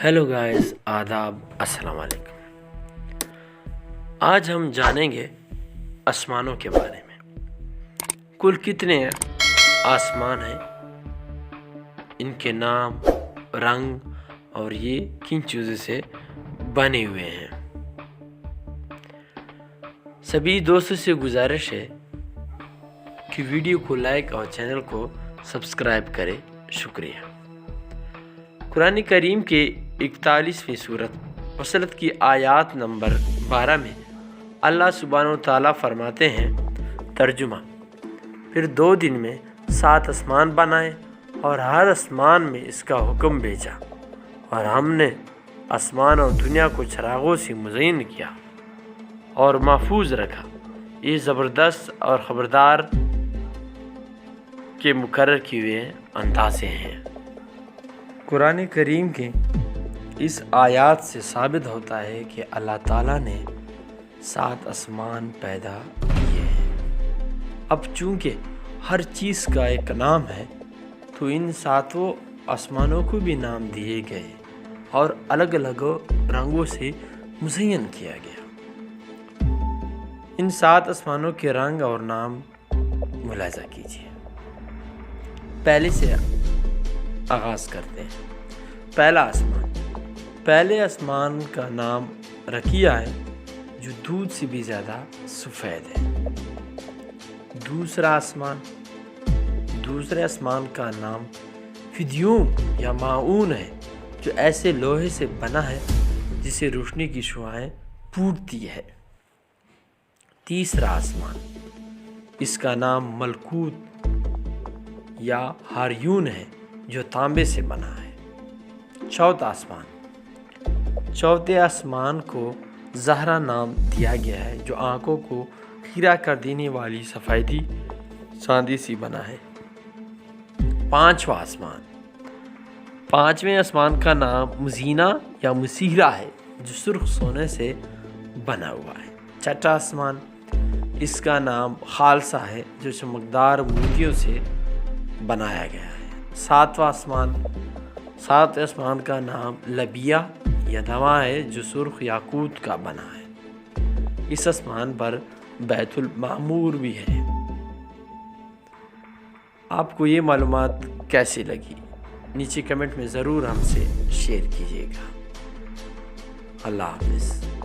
Hello guys, आदाब, अस्सलाम वालेकुम। आज हम जानेंगे आसमानों के बारे में। कुल कितने आसमान हैं, इनके नाम, रंग और ये किन चीज़ों से बने हुए हैं। सभी दोस्तों से गुजारिश है कि वीडियो को लाइक और चैनल को सब्सक्राइब करें। शुक्रिया। कुरान करीम के 41वीं सूरत फसलत की आयत नंबर 12 में अल्लाह सुब्हानहू तआला फरमाते हैं, तर्जुमा, फिर 2 दिन में 7 आसमान बनाए और हर आसमान में इसका हुक्म भेजा और हमने आसमान और दुनिया को चरागों से मुज़य्यन किया और महफूज रखा। ये ज़बरदस्त और ख़बरदार के मुकर्रर किए हुए अंदाज़े हैं। कुरान करीम के इस आयत से साबित होता है कि अल्लाह ताला ने 7 आसमान पैदा किए हैं। अब चूँकि हर चीज़ का एक नाम है तो इन 7 आसमानों को भी नाम दिए गए और अलग अलग रंगों से मुज़य्यन किया गया। इन 7 आसमानों के रंग और नाम मुलाहिज़ा कीजिए। पहले से आगाज़ करते हैं। पहला आसमान, पहले आसमान का नाम रकिया है जो दूध से भी ज़्यादा सफ़ेद है। दूसरे आसमान का नाम फिद्यूम या माऊन है जो ऐसे लोहे से बना है जिसे रोशनी की शुआएं फूटती है। तीसरा आसमान, इसका नाम मलकूत या हारियून है जो तांबे से बना है। चौथा आसमान, चौथे आसमान को ज़हरा नाम दिया गया है जो आँखों को खीरा कर देने वाली सफ़ेदी चांदी सी बना है। पांचवा आसमान, पांचवें आसमान का नाम मुज़ीना या मुसीरा है जो सुर्ख सोने से बना हुआ है। छठा आसमान, इसका नाम खालसा है जो चमकदार मोतियों से बनाया गया है। सातवां आसमान का नाम लबिया या दवा है जो सुर्ख याकूत का बना है। इस आसमान पर बैतुल मामूर भी है। आपको ये मालूमात कैसी लगी, नीचे कमेंट में ज़रूर हमसे शेयर कीजिएगा। अल्लाह हाफ़िज़।